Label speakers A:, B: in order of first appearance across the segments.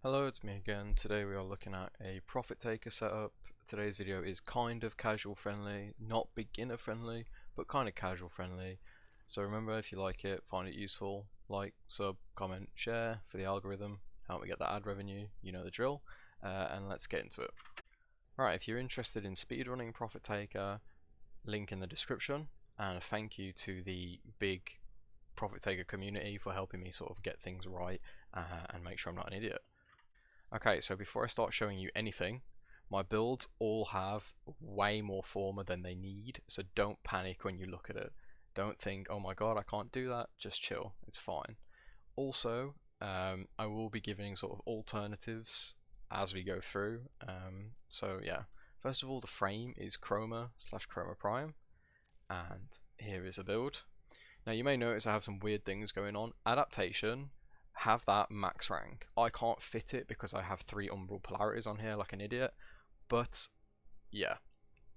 A: Hello, it's me again. Today we are looking at a profit taker setup. Today's video is kind of casual friendly, not beginner friendly, but kind of casual friendly. So remember, if you like it, find it useful, like, sub, comment, share for the algorithm, help me get that ad revenue, you know the drill, and let's get into it. Alright, if you're interested in speedrunning profit taker, link in the description, and a thank you to the big profit taker community for helping me sort of get things right and make sure I'm not an idiot. Okay, so before I start showing you anything, my builds all have way more forma than they need, so don't panic when you look at it. Don't think, oh my god, I can't do that, just chill, it's fine. Also, I will be giving sort of alternatives as we go through, so yeah. First of all, the frame is Chroma Prime, and here is a build. Now you may notice I have some weird things going on. Adaptation, have that max rank. I can't fit it because I have 3 umbral polarities on here like an idiot, but yeah.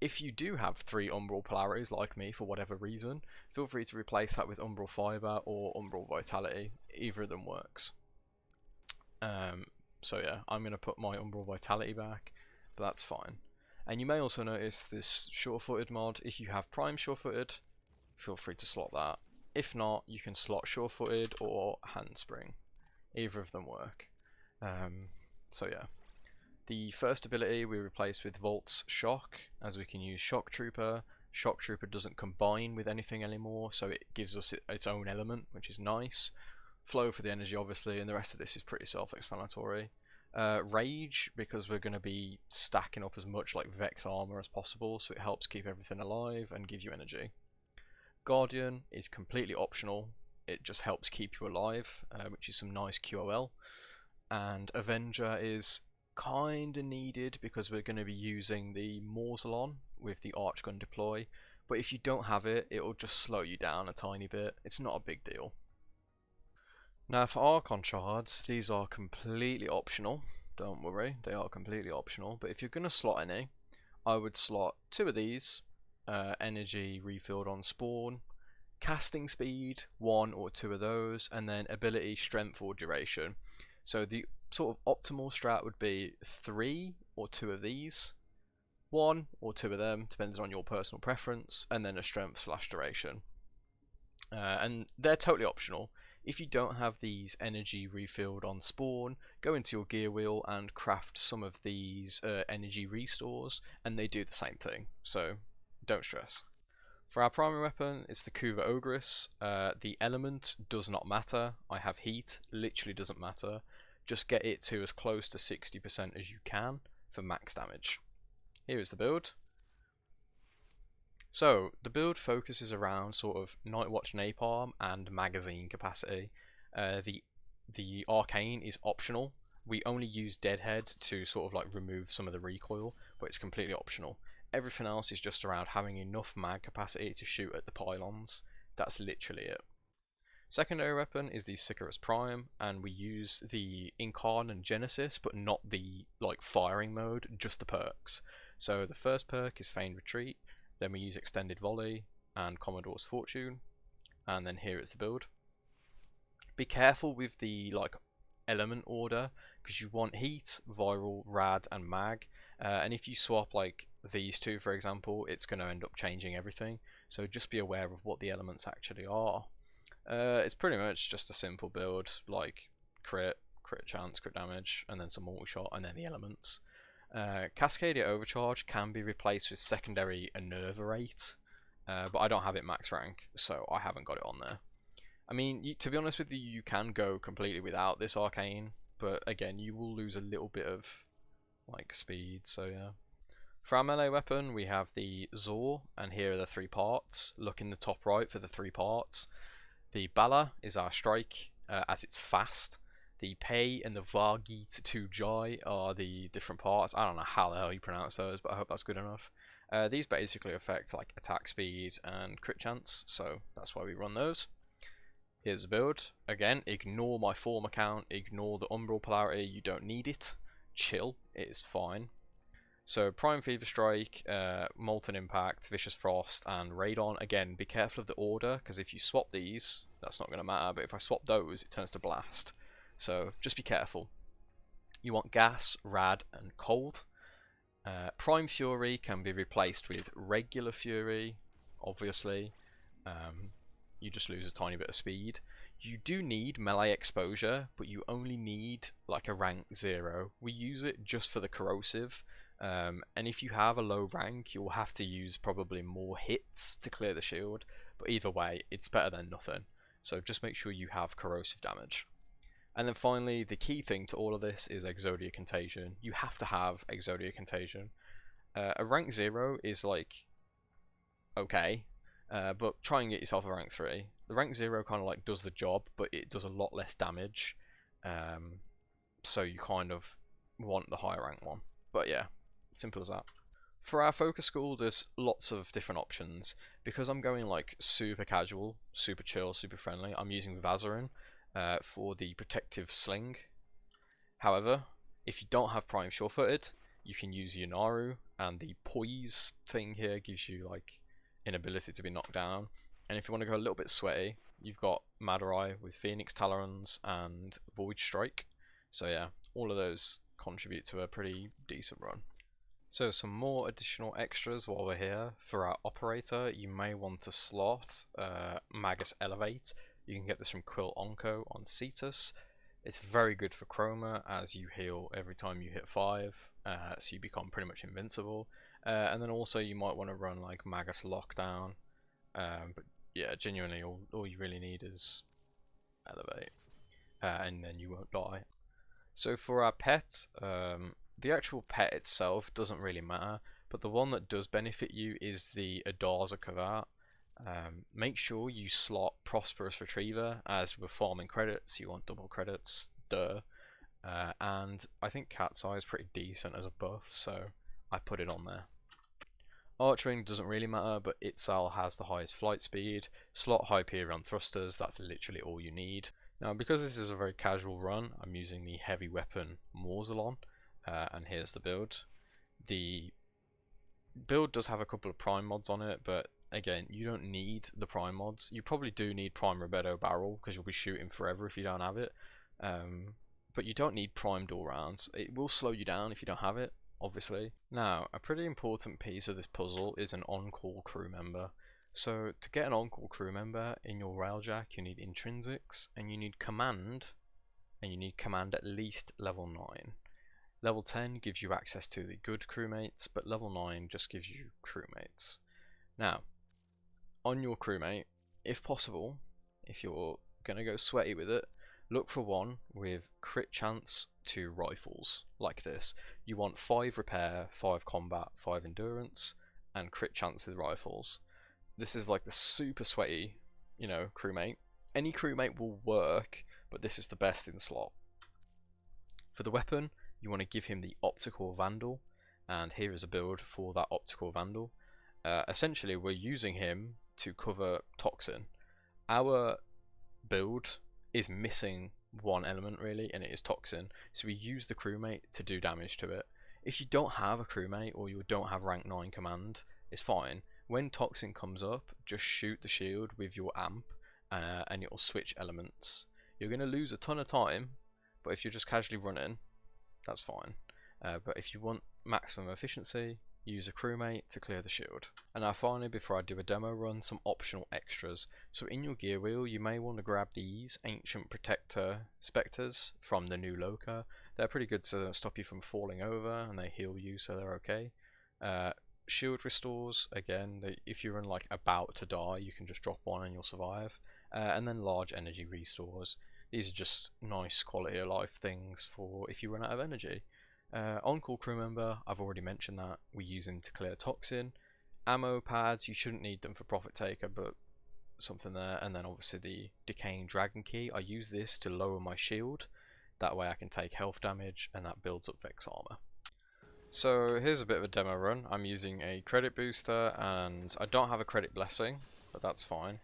A: If you do have 3 umbral polarities like me for whatever reason, feel free to replace that with umbral fiber or umbral vitality. Either of them works. So yeah, I'm going to put my umbral vitality back, but that's fine. And you may also notice this sure-footed mod. If you have prime sure-footed, feel free to slot that. If not, you can slot sure-footed or handspring. Either of them work. So yeah. The first ability we replace with Volt's Shock, as we can use Shock Trooper. Shock Trooper doesn't combine with anything anymore, so it gives us its own element, which is nice. Flow for the energy, obviously, and the rest of this is pretty self-explanatory. Rage, because we're going to be stacking up as much like Vex armor as possible, so it helps keep everything alive and give you energy. Guardian is completely optional. It just helps keep you alive, which is some nice QOL. And Avenger is kinda needed because we're going to be using the Morzelon with the Archgun deploy, but if you don't have it, it'll just slow you down a tiny bit. It's not a big deal. Now for Archon shards, these are completely optional. Don't worry, they are completely optional, but if you're going to slot any, I would slot 2 of these, energy refilled on spawn, casting speed, 1 or 2 of those, and then ability, strength, or duration. So the sort of optimal strat would be 3 or 2 of these, 1 or 2 of them, depending on your personal preference, and then a strength / duration. And they're totally optional. If you don't have these energy refilled on spawn, go into your gear wheel and craft some of these energy restores, and they do the same thing, so don't stress. For our primary weapon, it's the Kuva Ogress. The element does not matter. I have heat, literally doesn't matter. Just get it to as close to 60% as you can for max damage. Here is the build. So, the build focuses around sort of Nightwatch Napalm and magazine capacity. The Arcane is optional. We only use Deadhead to sort of like remove some of the recoil, but it's completely optional. Everything else is just around having enough mag capacity to shoot at the pylons. That's literally it. Secondary weapon is the Sicarus Prime, and we use the Incarn and Genesis, but not the like firing mode, just the perks. So the first perk is Feigned Retreat, then we use Extended Volley and Commodore's Fortune, and then here it's the build. Be careful with the like element order, because you want heat, viral, rad, and mag, and if you swap like these 2 for example, it's going to end up changing everything, so just be aware of what the elements actually are. It's pretty much just a simple build, like crit chance, crit damage, and then some multi-shot, and then the elements. Cascadia Overcharge can be replaced with secondary Enervate, but I don't have it max rank, so I haven't got it on there. I mean, to be honest with you, you can go completely without this Arcane, but again, you will lose a little bit of like speed, so yeah. For our melee weapon, we have the Zor, and here are the 3 parts. Look in the top right for the 3 parts. The Bala is our strike, as it's fast. The Pei and the Vargit 2 Jai are the different parts. I don't know how the hell you pronounce those, but I hope that's good enough. These basically affect like attack speed and crit chance, so that's why we run those. Here's the build. Again, ignore my form account, ignore the umbral polarity, you don't need it. Chill, it is fine. So Prime Fever Strike, Molten Impact, Vicious Frost, and Radon. Again, be careful of the order, because if you swap these, that's not going to matter, but if I swap those, it turns to Blast. So just be careful. You want gas, rad, and cold. Prime Fury can be replaced with regular Fury, obviously. You just lose a tiny bit of speed. You do need melee exposure, but you only need like a rank 0. We use it just for the corrosive, and if you have a low rank, you'll have to use probably more hits to clear the shield, but either way, it's better than nothing. So just make sure you have corrosive damage. And then finally, the key thing to all of this is Exodia Contagion. You have to have Exodia Contagion. A rank 0 is like, okay, but try and get yourself a rank 3. The rank 0 kind of like does the job, but it does a lot less damage. So you kind of want the higher rank one. But yeah, simple as that. For our focus school, there's lots of different options. Because I'm going like super casual, super chill, super friendly, I'm using Vazarin for the protective sling. However, if you don't have Prime Sure-Footed, you can use Yunaru, and the poise thing here gives you like inability to be knocked down. And if you want to go a little bit sweaty, you've got Madurai with Phoenix Talons and Void Strike. So yeah, all of those contribute to a pretty decent run. So some more additional extras while we're here. For our operator, you may want to slot Magus Elevate. You can get this from Quill Onco on Cetus. It's very good for Chroma as you heal every time you hit 5, so you become pretty much invincible. And then also you might want to run like Magus Lockdown, but yeah, genuinely all you really need is Elevate, and then you won't die. So for our pet, the actual pet itself doesn't really matter, but the one that does benefit you is the Adarza Kavat. Make sure you slot Prosperous Retriever, as we're farming credits, you want double credits, duh. And I think Cat's Eye is pretty decent as a buff, so I put it on there. Archering doesn't really matter, but Itzal has the highest flight speed. Slot Hyperion Thrusters, that's literally all you need. Now, because this is a very casual run, I'm using the heavy weapon Morzalon, and here's the build. The build does have a couple of prime mods on it, but again, you don't need the prime mods. You probably do need Prime Roberto Barrel, because you'll be shooting forever if you don't have it. But you don't need primed all rounds. It will slow you down if you don't have it, obviously. Now, a pretty important piece of this puzzle is an on-call crew member. So to get an on-call crew member in your Railjack, you need intrinsics, and you need command, at least level 9. Level 10 gives you access to the good crewmates, but level 9 just gives you crewmates. Now, on your crewmate, if possible, if you're going to go sweaty with it, look for one with crit chance to rifles, like this. You want 5 repair, 5 combat, 5 endurance, and crit chance with rifles. This is like the super sweaty, crewmate. Any crewmate will work, but this is the best in slot. For the weapon, you want to give him the Optical Vandal, and here is a build for that Optical Vandal. Essentially, we're using him to cover Toxin. Our build is missing one element really, and it is Toxin, so we use the crewmate to do damage to it. If you don't have a crewmate or you don't have rank 9 command, it's fine. When Toxin comes up, just shoot the shield with your amp, and it'll switch elements. You're going to lose a ton of time, but if you're just casually running, that's fine. But if you want maximum efficiency, use a crewmate to clear the shield. And now finally, before I do a demo run, some optional extras. So in your gear wheel, you may want to grab these Ancient Protector Spectres from the new Loka. They're pretty good to stop you from falling over, and they heal you, so they're okay. Shield restores, again, if you're in like about to die, you can just drop one and you'll survive. And then large energy restores. These are just nice quality of life things for if you run out of energy. On-call crew member, I've already mentioned that. We use him to clear Toxin. Ammo pads, you shouldn't need them for Profit Taker, but something there. And then obviously the Decaying Dragon Key. I use this to lower my shield. That way I can take health damage, and that builds up Vex armor. So here's a bit of a demo run. I'm using a credit booster, and I don't have a credit blessing, but that's fine.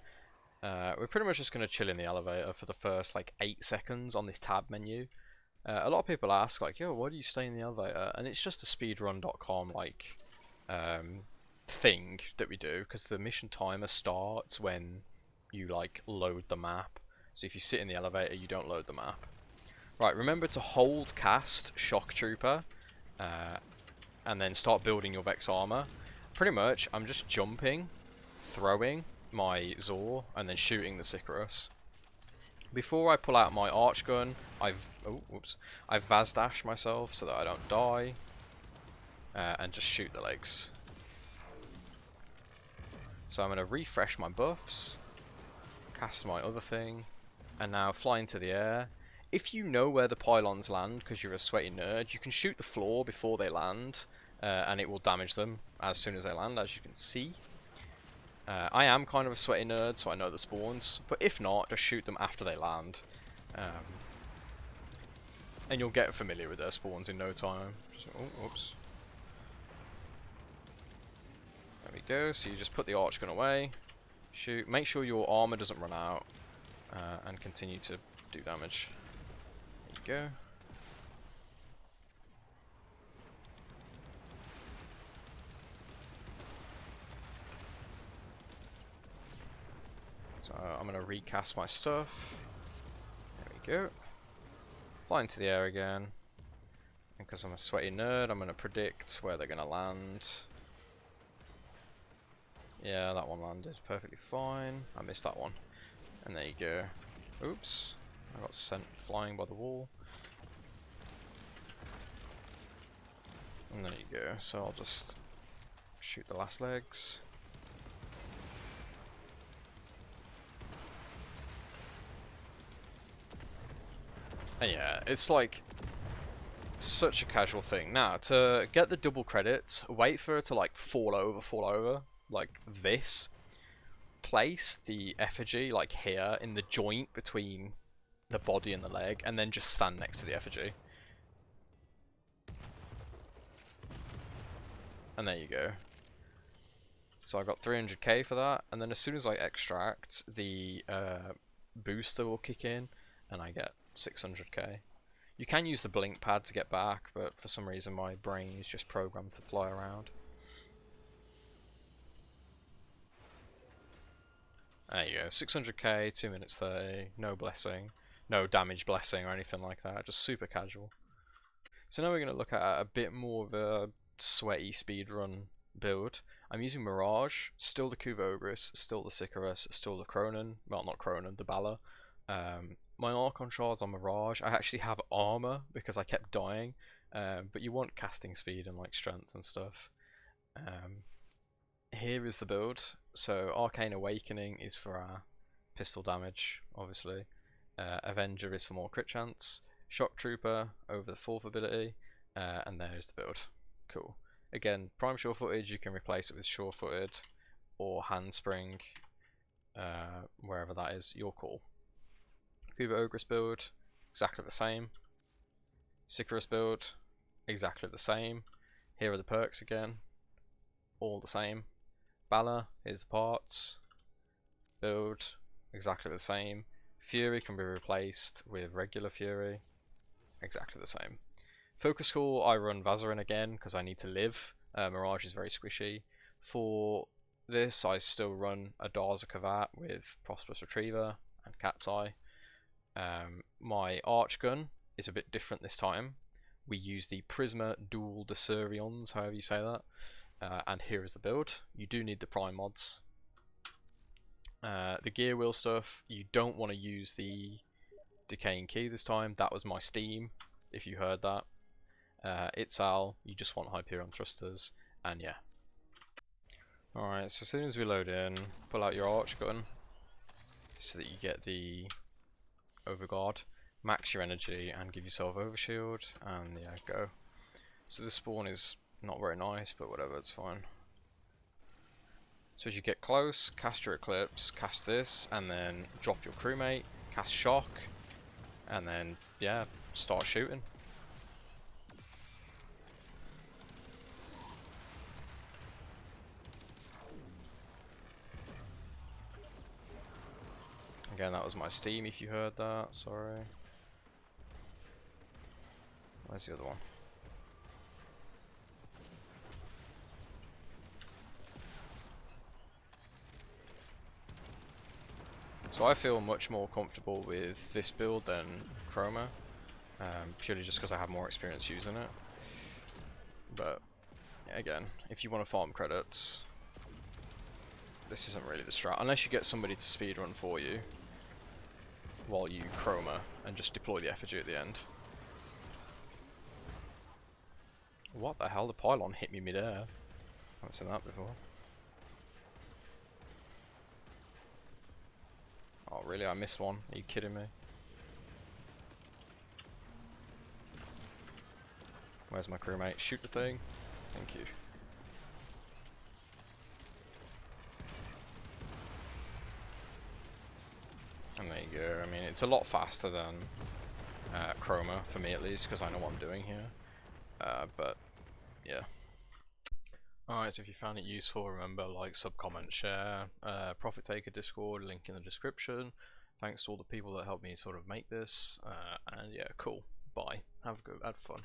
A: We're pretty much just going to chill in the elevator for the first like 8 seconds on this tab menu. A lot of people ask like, yo, why do you stay in the elevator? And it's just a speedrun.com like thing that we do, because the mission timer starts when you like load the map. So if you sit in the elevator, you don't load the map. Right, remember to hold cast Shock Trooper, and then start building your Vex armor. Pretty much, I'm just jumping, throwing my Zor, and then shooting the Sicarus. Before I pull out my arch gun, I've Vaz dash myself so that I don't die, and just shoot the legs. So I'm going to refresh my buffs, cast my other thing, and now fly into the air. If you know where the pylons land, because you're a sweaty nerd, you can shoot the floor before they land, and it will damage them as soon as they land, as you can see. I am kind of a sweaty nerd, so I know the spawns, but if not, just shoot them after they land. And you'll get familiar with their spawns in no time. Oh, oops. There we go, so you just put the arch gun away, shoot, make sure your armor doesn't run out, and continue to do damage. There you go. So I'm going to recast my stuff. There we go. Fly into the air again. And because I'm a sweaty nerd, I'm going to predict where they're going to land. Yeah, that one landed perfectly fine. I missed that one. And there you go. Oops. I got sent flying by the wall. And there you go. So I'll just shoot the last legs. And yeah, it's like such a casual thing. Now, to get the double credits, wait for it to like fall over, like this. Place the effigy like here in the joint between the body and the leg, and then just stand next to the effigy. And there you go. So I got 300k for that, and then as soon as I extract, the booster will kick in, and I get 600k. You can use the blink pad to get back, but for some reason my brain is just programmed to fly around. There you go, 600k, 2 minutes 30, no blessing, no damage blessing or anything like that, just super casual. So now we're going to look at a bit more of a sweaty speedrun build. I'm using Mirage, still the Kuva Ogress, still the Sicarus, still the Cronin, well not Cronin, the Bala. My Archon shards on Mirage, I actually have armor because I kept dying, but you want casting speed and like strength and stuff. Here is the build. So Arcane Awakening is for our pistol damage, obviously. Avenger is for more crit chance. Shock Trooper over the 4th ability, and there's the build. Cool. Again, Prime Sure Footage, you can replace it with Sure Footed or Handspring, wherever that is, your call. Kuva Ogress build, exactly the same. Sicarus build, exactly the same. Here are the perks again, all the same. Bala, here's the parts. Build, exactly the same. Fury can be replaced with regular Fury, exactly the same. Focus Call, I run Vazarin again because I need to live. Mirage is very squishy. For this, I still run a Darza Kavat with Prosperous Retriever and Cat's Eye. My Arch Gun is a bit different this time. We use the Prisma Dual Desurions, however you say that. And here is the build. You do need the Prime mods. The gear wheel stuff, you don't want to use the Decaying Key this time. That was my Steam, if you heard that. Itzal, you just want Hyperion thrusters, and yeah. Alright, so as soon as we load in, pull out your Arch Gun so that you get the Overguard, max your energy and give yourself Overshield, and yeah, go. So this spawn is not very nice, but whatever, it's fine. So as you get close, cast your Eclipse, cast this, and then drop your crewmate, cast Shock, and then, yeah, start shooting. Again, that was my Steam if you heard that, sorry. Where's the other one? So I feel much more comfortable with this build than Chroma. purely just because I have more experience using it. But again, if you want to farm credits, this isn't really the strat, unless you get somebody to speedrun for you while you chroma and just deploy the effigy at the end. What the hell? The pylon hit me mid-air. I haven't seen that before. Oh really? I missed one? Are you kidding me? Where's my crewmate? Shoot the thing. Thank you. And there you go. I mean, it's a lot faster than Chroma, for me at least, because I know what I'm doing here. But, yeah. Alright, so if you found it useful, remember, like, sub, comment, share, Profit Taker Discord, link in the description. Thanks to all the people that helped me sort of make this. And yeah, cool. Bye. Have fun.